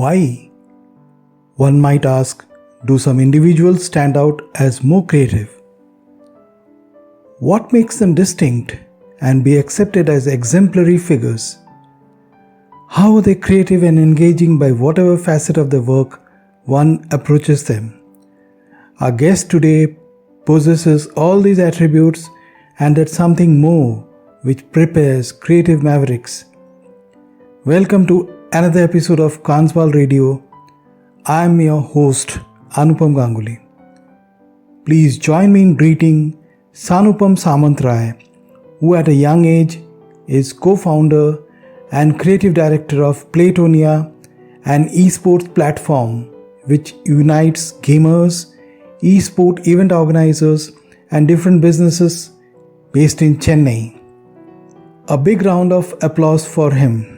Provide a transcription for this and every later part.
Why? One might ask, do some individuals stand out as more creative? What makes them distinct and be accepted as exemplary figures? How are they creative and engaging by whatever facet of their work one approaches them? Our guest today possesses all these attributes and that's something more which prepares creative mavericks. Welcome to another episode of Kanswal Radio. I am your host, Anupam Ganguly. Please join me in greeting Sanupam Samantray, who at a young age is co-founder and creative director of Platonia, an esports platform which unites gamers, esport event organizers and different businesses based in Chennai. A big round of applause for him.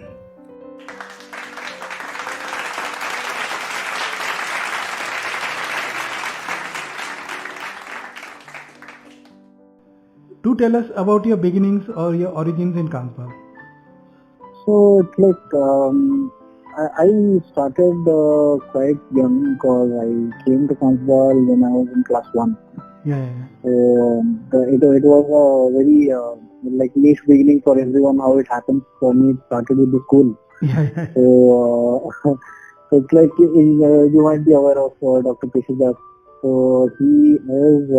Do tell us about your beginnings or your origins in Kanswal. So it's like I started quite young because I came to Kanswal when I was in class 1. Yeah. So it was a very niche beginning for everyone. How it happened for me, it started with the school. Yeah. So so it's like you might be aware of Dr. Peshidas. So he is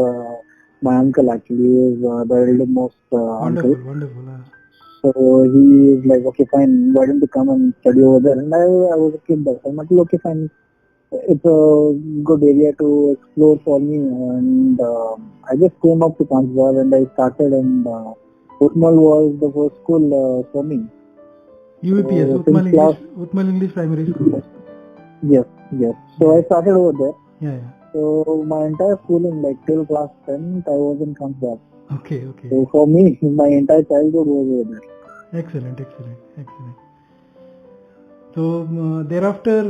my uncle actually. He is the eldermost uncle. Wonderful. So he is like, okay, fine, why don't you come and study over there? And I was a kid that time. I said, okay, fine, it's a good area to explore for me. And I just came up to Kanswal and I started, and Utmal was the first school for me. UEPS, Utmal English Primary School. Yes. So I started over there. Yeah. So my entire schooling, like till class 10th, I was in Kanswal. Okay. So for me, my entire childhood was over there. Excellent. So thereafter,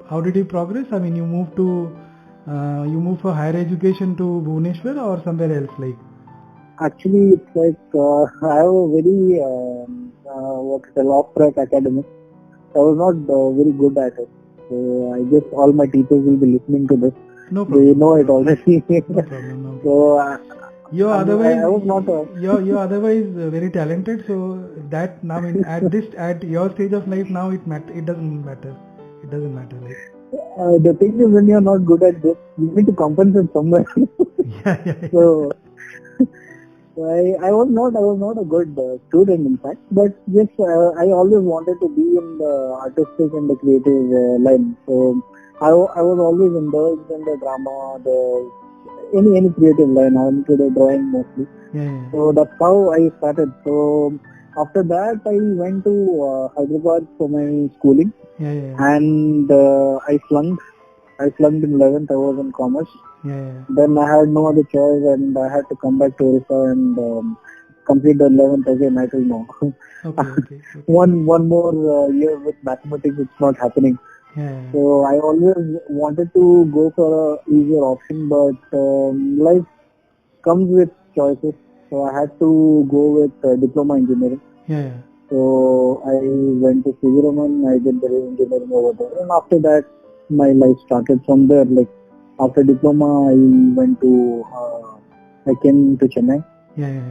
how did you progress? I mean, you moved for higher education to Bhubaneswar or somewhere else, like? Actually, it's like I have a very off-track academic. I was not very good at it. So I guess all my teachers will be listening to this. No problem. They know it already. No problem. So you're otherwise you're otherwise very talented. So that now at your stage of life now it doesn't matter. It doesn't matter. Like. The thing is, when you're not good at this, you need to compensate somewhere. Yeah. So I was not a good student, in fact, but yes, I always wanted to be in the artistic and the creative line. So I was always indulged in the drama, any creative line, into the drawing mostly. Yeah. So that's how I started. So after that, I went to Hyderabad for my schooling. Yeah. And I flunked in 11th. I was in commerce. Yeah. Then I had no other choice and I had to come back to Orissa and complete the 11th again. I don't know. Okay. One more year with mathematics, it's not happening. Yeah. So I always wanted to go for a easier option, but life comes with choices. So I had to go with diploma engineering. Yeah. So I went to Siviraman, I did the engineering over there, and after that my life started from there. Like after diploma, I came to Chennai,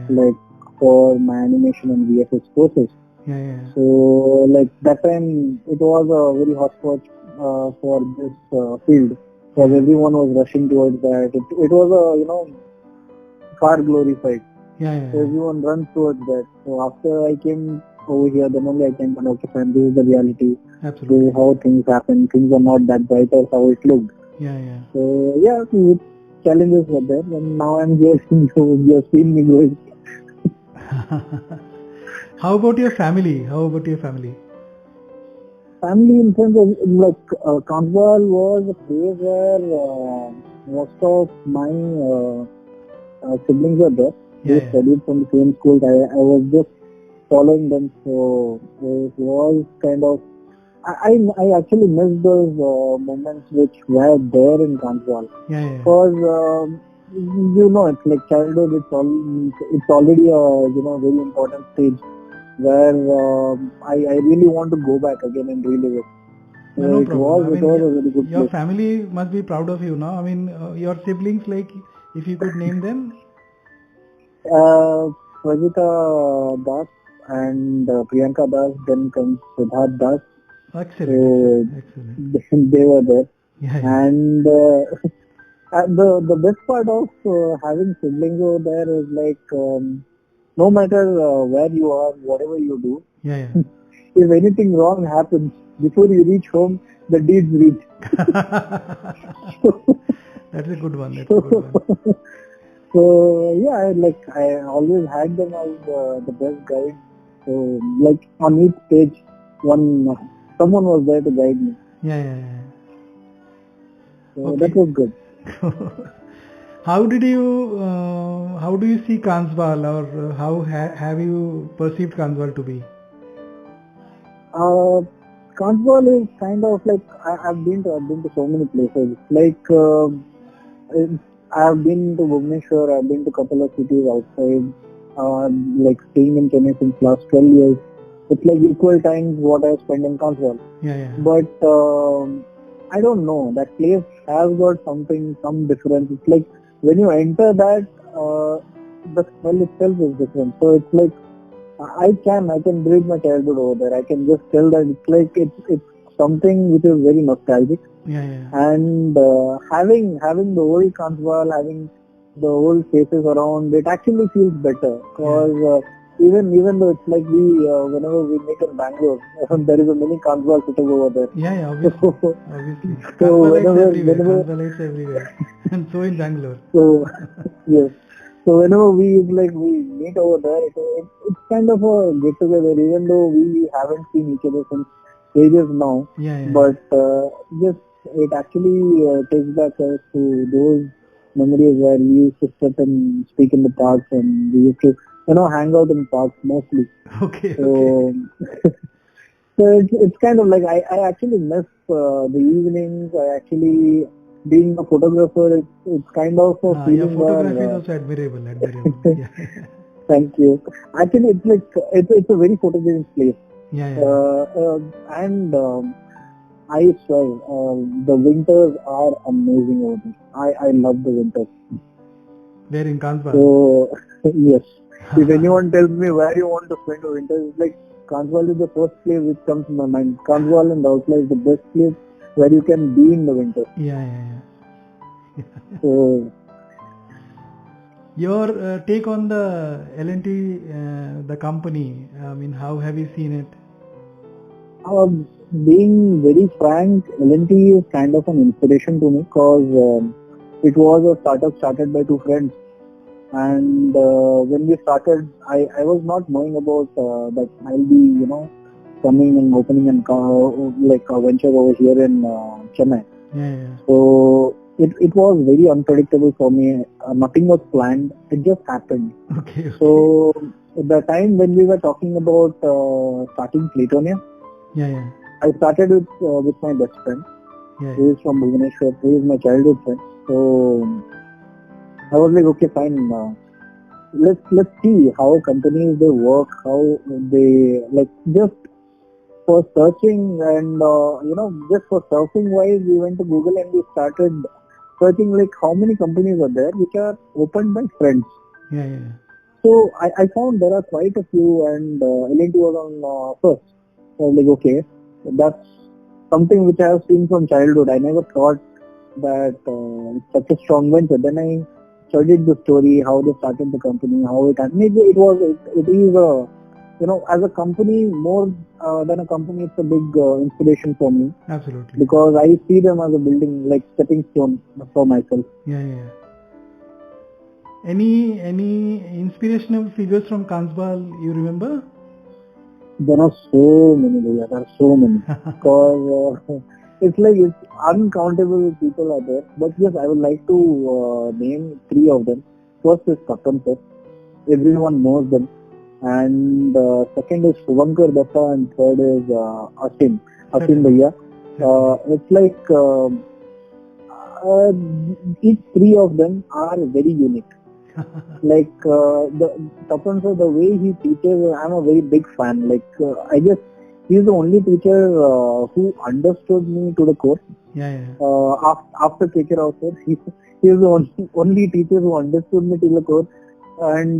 like for my animation and VFX courses. Yeah. So like that time it was a very hotspot for this field, because everyone was rushing towards that. It was far glorified. Yeah. So everyone runs towards that. So after I came over here, then only I came to know, okay, fine, this is the reality. Absolutely. This is how things happen. Things are not that bright as how it looked. Yeah. So challenges were there, and now I'm here. You have seen me going. How about your family? Family in terms of Kanswal was a place where most of my siblings were there. They studied from the same school. I was just following them, so it was kind of. I actually miss those moments which were there in Kanswal. Because it's like childhood. It's already a very important stage where I really want to go back again and relive it. Yeah, So no it problem. was I it mean, was a very good your place. family must be proud of you now. I mean, your siblings, like, if you could name them. Prajita Das and Priyanka Das, then comes Siddharth Das. Excellent, excellent, So excellent. they were there. Yeah, yeah, And the best part of having siblings over there is like no matter where you are, whatever you do, yeah, if anything wrong happens before you reach home, the deeds reach. yeah. That's a good one. That's a good one. So, so yeah, I always had them as the best guide. So like on each stage, someone was there to guide me. Yeah, yeah, yeah. So that Okay. was good. How do you see Kanswal, or how have you perceived Kanswal to be? Uh, Kanswal is kind of like I've been to so many places. Like I've been to Bhubaneswar. I've been to a couple of cities outside. Like staying in Chennai since last 12 years. It's like equal times what I spend in Kanswal. Yeah, yeah. But I don't know. That place has got something, some difference. It's like when you enter that, the smell itself is different. So it's like I can breathe my childhood over there. I can just tell that it's something which is very nostalgic. Yeah, yeah. And having the old Kanswal, having the old faces around, it actually feels better. Because even though it's like whenever we meet in Bangalore, there is a mini Kanswal sitting over there. Yeah, yeah, obviously. Obviously. So Kanswalites everywhere. whenever Kanswalites everywhere. And so in Bangalore. so yes. So whenever we meet over there, it's kind of a get together, even though we haven't seen each other since ages now. Yeah, yeah. But yes, it actually takes back us to those memories where we used to sit and speak in the parks, and we used to hang out in parks mostly. Okay, okay. So so it's kind of like I actually miss the evenings. I actually being a photographer, it's kind of a Your feeling photography is where. also admirable, admirable. Yeah, Thank you. Actually, it's like it's a very photogenic place, yeah, yeah. and I swear the winters are amazing over there. I love the winters. There in Kanswal. So yes, if anyone tells me where you want to spend the winters, it's like Kanswal is the first place which comes to my mind. Kanswal and Rautla is the best place where you can be in the winter. Yeah, yeah, yeah. So Your take on the L&T, the company. I mean, how have you seen it? being very frank, L&T is kind of an inspiration to me because it was a startup started by two friends. And when we started, I was not knowing about that I'll be, coming and opening like a venture over here in Chennai. Yeah, yeah. So it was very unpredictable for me. Nothing was planned. It just happened. Okay, okay. So the time when we were talking about starting Platonia, Yeah, yeah. I started with my best friend. Yeah, He is from Bhubaneswar. He is my childhood friend. So I was like, okay, fine. Let's see how companies they work, how they like just for searching and just for surfing wise, we went to Google and we started searching like how many companies are there which are opened by friends. yeah, yeah. So I found there are quite a few, and L&T was on first. So I was like, okay, that's something which I have seen from childhood. I never thought that it's such a strong venture. Then I studied the story, how they started the company, how it happened. It is a, as a company, more than a company, it's a big inspiration for me. Absolutely. Because I see them as a building, like stepping stone for myself. Yeah, yeah. Any inspirational figures from Kanswal you remember? There are so many, Bhaiya. There are so many. Because it's like it's uncountable people are there. But yes, I would like to name three of them. First is Kaptan sir. Everyone knows them. And second is Suvankar Datta, and third is Asim Bhaiya. It's like each three of them are very unique. Like the Tapan sir, the way he teaches, I'm a very big fan. Like I guess He's the only teacher who understood me to the core. After KK Rao sir, he is the only teacher who understood me to the core, and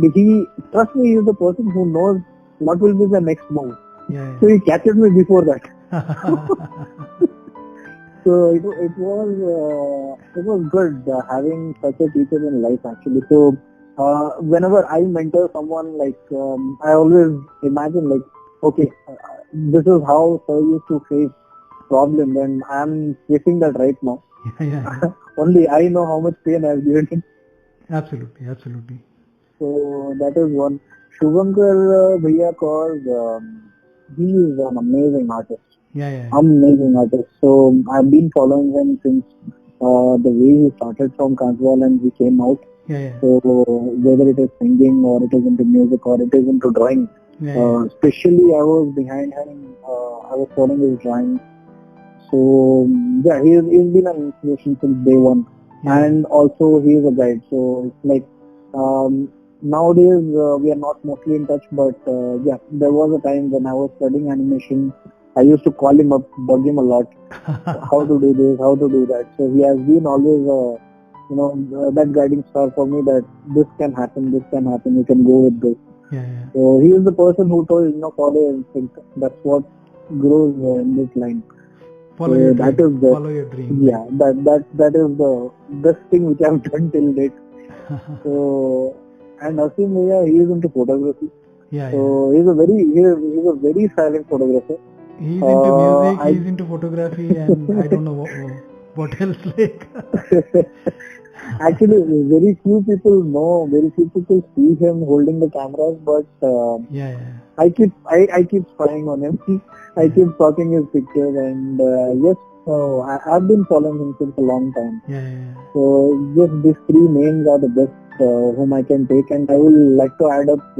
trust me, he is the person who knows what will be the next move. So he catches me before that. So it was good having such a teacher in life actually. So whenever I mentor someone, like I always imagine like, okay, this is how sir used to face problem, and I'm facing that right now. Only I know how much pain I've given him. Absolutely. So that is one. Shubhankar Bhaiya, cause he is an amazing artist. Amazing artist. So I've been following him since the way he started from Kanswal and he came out. So whether it is singing or it is into music or it is into drawing, especially I was behind him. I was following his drawing. So yeah, he's been an inspiration since day one, and also he is a guide. So it's like nowadays we are not mostly in touch, but yeah, there was a time when I was studying animation. I used to call him up, bug him a lot, how to do this, how to do that. So he has been always that guiding star for me, that this can happen, you can go with this. So he is the person who told, follow instinct. That's what grows in this line. Follow your dream. Yeah, that is the best thing which I have done till date. So, and Asim Bhaiya, he is into photography. So he's a very silent photographer. He's into music, he's into photography, and I don't know what else like. Actually, very few people know, very few people see him holding the cameras, but I keep spying on him. I keep stalking his pictures, and yes, I've been following him since a long time. So just these three names are the best whom I can take, and I would like to add up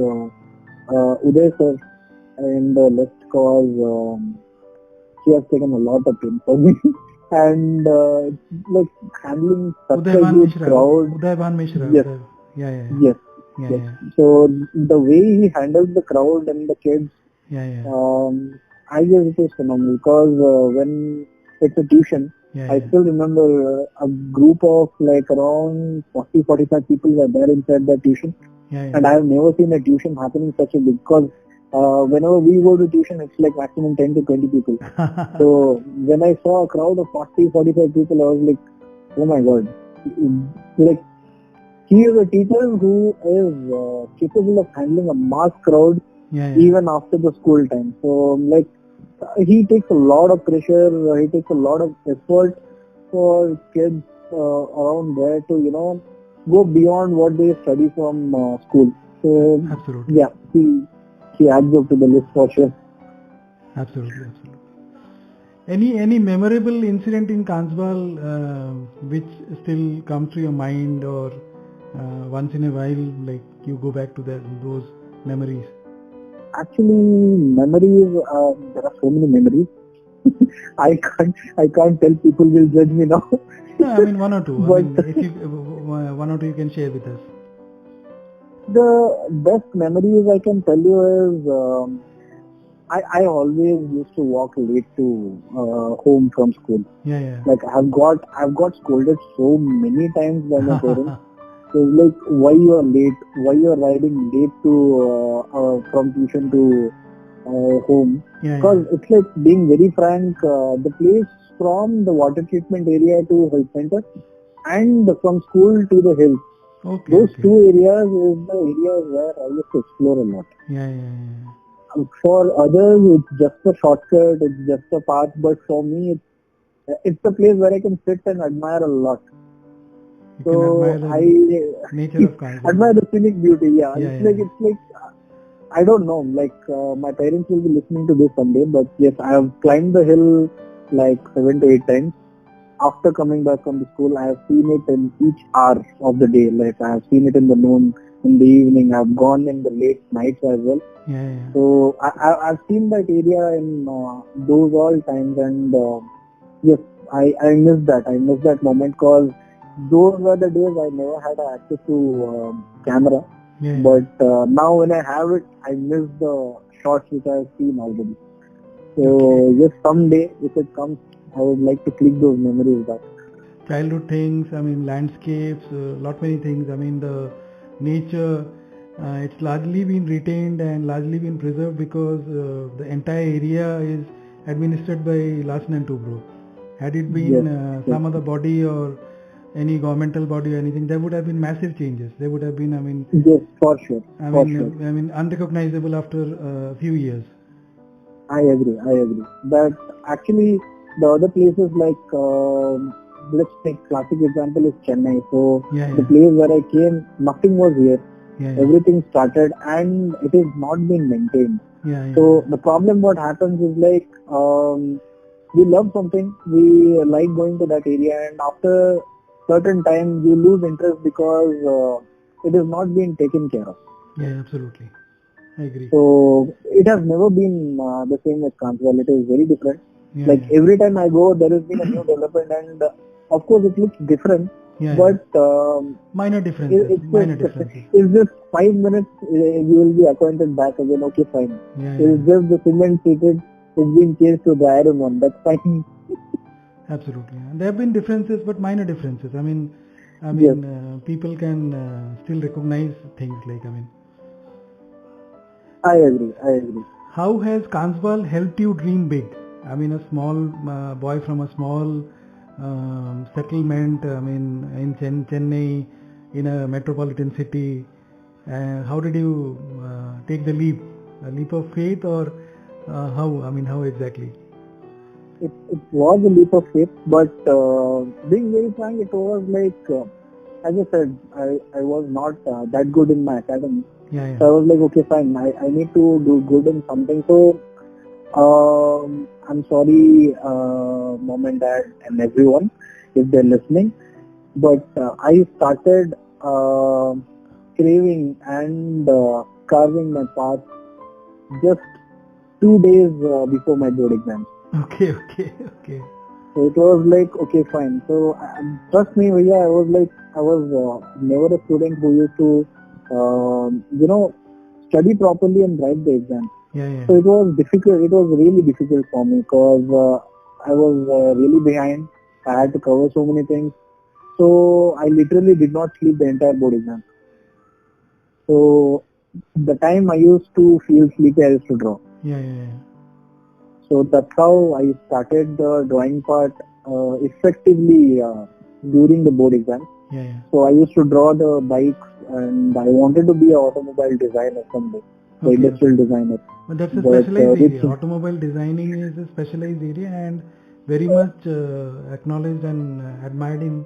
Uday sir in the list, because he has taken a lot of pain for me. And it's like handling such a huge crowd. Udayban Mishra. Yes. So the way he handles the crowd and the kids, I guess it is phenomenal, because when it's a tuition, I still remember a group of like around 40-45 people were there inside the tuition, and I have never seen a tuition happening such a big, because whenever we go to tuition, it's like maximum 10 to 20 people. So when I saw a crowd of 40-45 people, I was like, oh my god, like he is a teacher who is capable of handling a mass crowd even after the school time. So like he takes a lot of pressure, he takes a lot of effort for kids around there to go beyond what they study from school. So yeah, he adds up to the list for sure. Absolutely. Any memorable incident in Kanswal which still comes to your mind, or once in a while, like you go back to those memories? Actually, memories. There are so many memories. I can't tell. People will judge me now. No, I mean one or two. If you one or two you can share with us. The best memories I can tell you is I always used to walk late to home from school. Like I've got scolded so many times by my parents. So like, why you are late? Why you are riding late to from tuition to home? Because it's like, being very frank, the place from the water treatment area to health center, and from school to the hills. Those two areas is the areas where I used to explore a lot. For others, it's just a shortcut, it's just a path, but for me, it's a place where I can sit and admire a lot. So I admire the scenic beauty. It's like I don't know. Like my parents will be listening to this someday, but yes, I have climbed the hill like 7 to 8 times. After coming back from the school, I have seen it in each hour of the day. Like I have seen it in the noon, in the evening. I have gone in the late nights as well. So I've seen that area in those all times, and yes, I miss that. I miss that moment, because those were the days I never had access to camera. But now when I have it, I miss the shots which I have seen already. Okay. So just someday, if it comes, I would like to click those memories back. Childhood things, landscapes, lot many things. The nature, it's largely been retained and largely been preserved because the entire area is administered by Larsen and Toubro. Had it been Yes, yes, some other body or any governmental body or anything, there would have been massive changes. There would have been, yes, for sure, for sure. unrecognizable after a few years. I agree, I agree. But actually, the other places like, let's take classic example is Chennai. So Yeah, the yeah, place where I came, nothing was here. yeah, yeah, Everything started and it is not being maintained. yeah, yeah, So the problem what happens is like, we love something, we like going to that area, and after certain time you lose interest because it is not being taken care of. yeah, absolutely. I agree. So it has never been the same with Kanswal. It is very different. Yeah, Like yeah, every time I go, there has been a new development, and of course it looks different. yeah, yeah. But Minor differences, it's minor just differences. it's just 5 minutes. You will be acquainted back again. Okay, fine. Yeah, It's yeah, just the cement seated. It's been changed to the iron one. That's fine. absolutely. And there have been differences, but minor differences. Yes, People can still recognize things like. I agree. I agree. How has Kansbal helped you dream big? A small boy from a small settlement. In Chennai, in a metropolitan city. How did you take the leap? A leap of faith, or how? How exactly? It was a leap of faith, but being very frank, it was like, as I said, I was not that good in my academics. Yeah, So I yeah. was like, okay, fine, I need to do good in something. So I'm sorry, mom and dad and everyone, if they're listening, but I started craving and carving my path just 2 days before my board exam. Okay, okay, okay. So it was like, okay, fine. So trust me, Vijay, I was never a student who used to, study properly and write the exam. Yeah, yeah. So it was difficult. It was really difficult for me because I was really behind. I had to cover so many things. So I literally did not sleep the entire board exam. So the time I used to feel sleepy, I used to draw. Yeah, yeah, yeah. So that's how I started the drawing part effectively during the board exam. Yeah, yeah. So I used to draw the bikes and I wanted to be an automobile designer someday, the Okay, industrial okay. designer. But that's a But specialized which, area. Automobile designing is a specialized area and very much acknowledged and admired in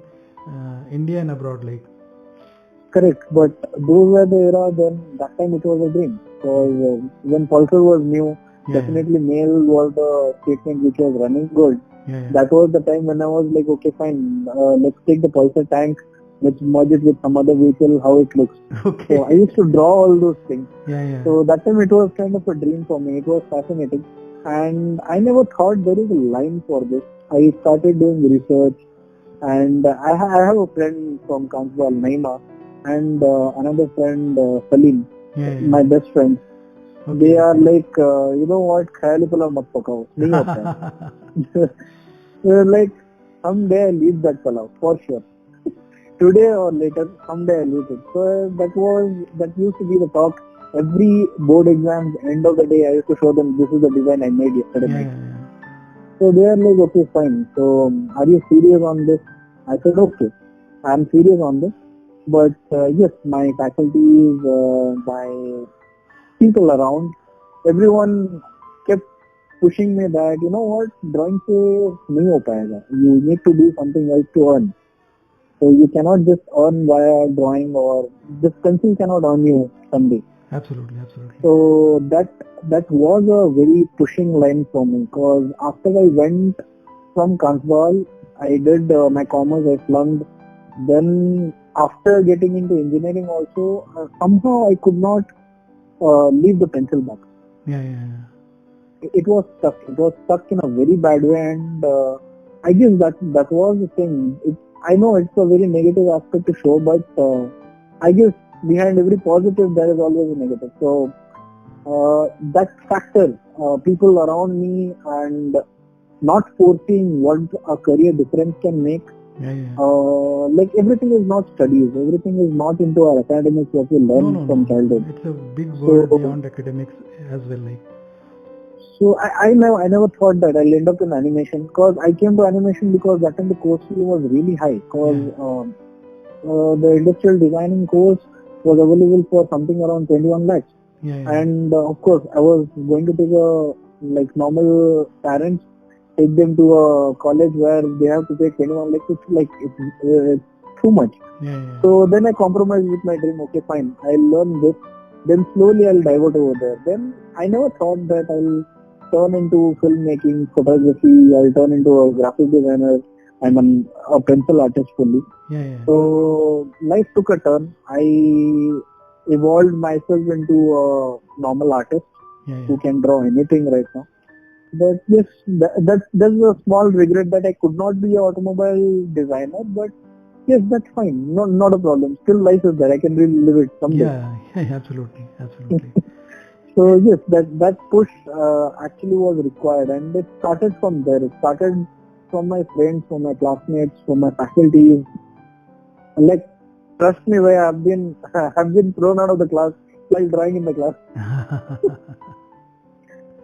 India and abroad. Like, correct, but those were the era then that time it was a dream. Because when Pulsar was new, yeah, definitely mail was the statement which was running good. yeah, yeah, That was the time when I was like, okay, fine, let's take the Pulsar tank, let's merge it with some other vehicle, how it looks. okay. So I used to draw all those things. Yeah, yeah. So that time it was kind of a dream for me. It was fascinating. And I never thought there is a line for this. I started doing research and I have a friend from Kanswal, Naima, and another friend, Salim, Yeah, yeah. my best friend. Okay. They are like, you know what, khayali palav mat pakao. Nahi hota hai. They're like, someday I'll eat that palav, for sure. Today or later, someday I'll eat it. So that used to be the talk. Every board exams, end of the day, I used to show them, this is the design I made yesterday Yeah, night. yeah, yeah. So they are like, okay, fine. So are you serious on this? I said, okay, I'm serious on this. But yes, my faculties, my people around, everyone kept pushing me that, you know what, drawing se nahi ho payega. You need to do something else to earn. So you cannot just earn via drawing, or this pencil cannot earn you someday. Absolutely, absolutely. So that was a very pushing line for me, because after I went from Kansbal, I did my commerce, I flunked. Then after getting into engineering also, somehow I could not leave the pencil back. Yeah, yeah, yeah. It was stuck. It was stuck in a very bad way, and I guess that was the thing. I know it's a very negative aspect to show, but I guess behind every positive there is always a negative. So that factor, people around me and not foreseeing what a career difference can make. Like everything is not studies, everything is not into our academics what we learn from childhood. It's a big world beyond academics as well. So I never thought that I'll end up in animation, because I came to animation because that time the course fee was really high, because the industrial designing course was available for something around 21 lakhs. And of course I was going to take a, like normal parents take them to a college where they have to pay 21 lakhs. It's like it's too much. So then I compromised with my dream. Okay, fine, I'll learn this, then slowly I'll divert over there. Then I never thought that I'll turn into filmmaking, photography, I'll turn into a graphic designer. I'm a pencil artist fully. So life took a turn. I evolved myself into a normal artist who can draw anything right now. But yes, that's a small regret that I could not be an automobile designer. But yes, that's fine. Not a problem. Still life is there. I can really live it someday. Absolutely. So yes, that push actually was required, and it started from there. It started from my friends, from my classmates, from my faculties. Like, trust me, where I've been thrown out of the class while drawing in the class.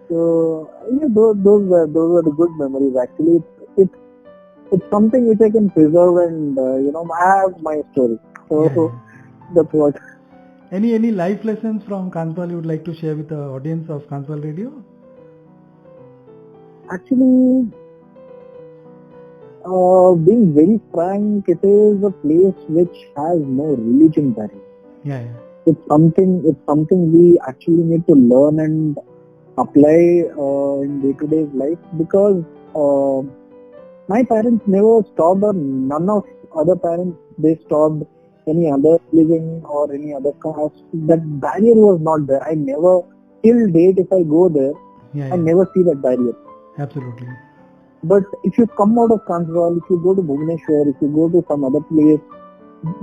So yeah, those were the good memories. Actually, it's something which I can preserve, and I have my story. So that's what. Any life lessons from Kanswal you would like to share with the audience of Kanswal Radio? Actually, being very frank, it is a place which has no religion barrier. It's something we actually need to learn and apply in day-to-day life, because my parents never stopped, or none of other parents, they stopped any other religion or any other caste. That barrier was not there. I never, till date, if I go there, I never see that barrier. Absolutely. But if you come out of Kanswal, if you go to Bhubaneswar, if you go to some other place,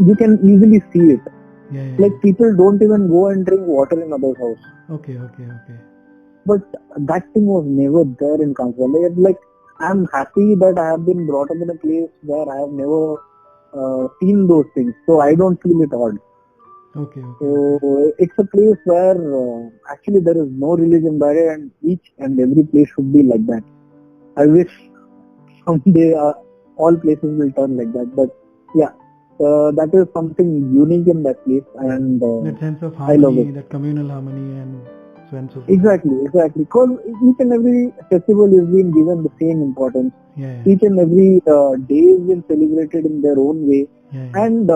you can easily see it. Like, people don't even go and drink water in others' house. Okay. But that thing was never there in Kanswal. Like, I'm happy that I have been brought up in a place where I have never seen those things, so I don't feel it odd. So it's a place where actually there is no religion barrier, and each and every place should be like that. I wish someday all places will turn like that. But yeah, that is something unique in that place, and that sense of harmony, that communal harmony, and so on and so forth. Exactly. Because each and every festival is being given the same importance. Each and every day is being celebrated in their own way. And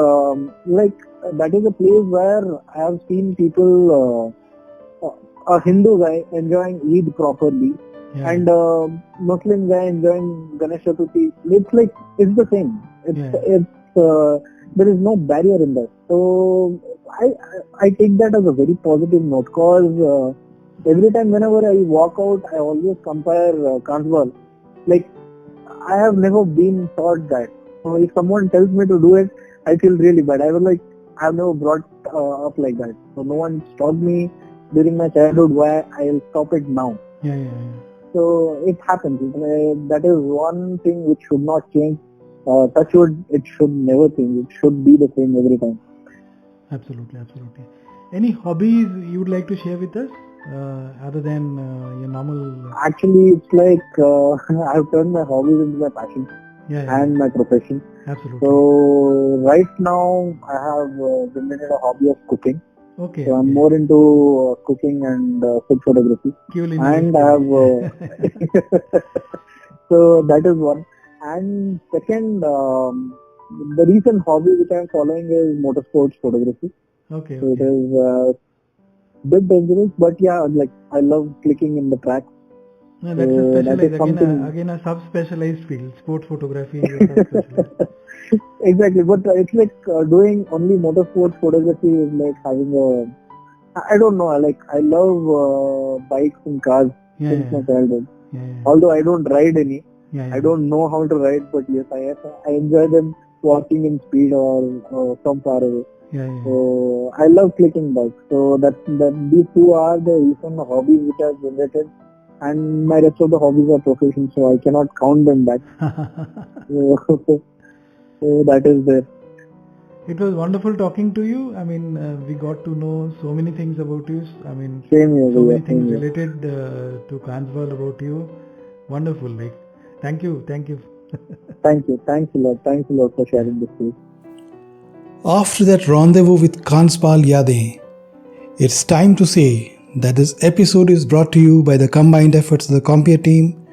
like, that is a place where I have seen people, a Hindu guy enjoying Eid properly, and Muslim guy enjoying Ganesh Chaturthi. It's the same. There is no barrier in that. So I take that as a very positive note, because every time whenever I walk out, I always compare Kanswal. Like, I have never been taught that. So if someone tells me to do it, I feel really bad. I was like, I have never brought up like that. So no one stopped me during my childhood. Why I'll stop it now? So it happens. That is one thing which should not change. Touch wood, it should never change. It should be the same every time. Absolutely. Any hobbies you would like to share with us, other than your normal? Actually, it's like I've turned my hobbies into my passion and my profession. Absolutely. So right now I have generated a hobby of cooking. So I'm more into cooking and food photography. And I have so that is one. And second, the recent hobby which I am following is motorsports photography. So it is a bit dangerous, but yeah, like, I love clicking in the tracks. No, that's a specialized, again a sub-specialized field. Sports photography is a sub-specialized. Exactly, but it's like doing only motorsports photography is like having I don't know, like, I love bikes and cars since my childhood. Although I don't ride any. I don't know how to ride, but yes, I enjoy them walking in speed or from far away. Yeah. So I love clicking bikes. So that these two are the recent hobbies which I've generated, and my rest of the hobbies are professions, so I cannot count them back. So that is there. It was wonderful talking to you. I mean, we got to know so many things about you. I mean, Same here, so Vijay, many same things here. related to Kanswal about you. Wonderful. Like, thank you. Thanks a lot for sharing this with. After that rendezvous with Kanspal Yade, it's time to say that this episode is brought to you by the combined efforts of the Compere team,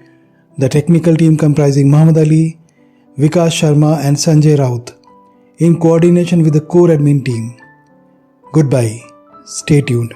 the technical team comprising Muhammad Ali, Vikas Sharma and Sanjay Raut, in coordination with the core admin team. Goodbye. Stay tuned.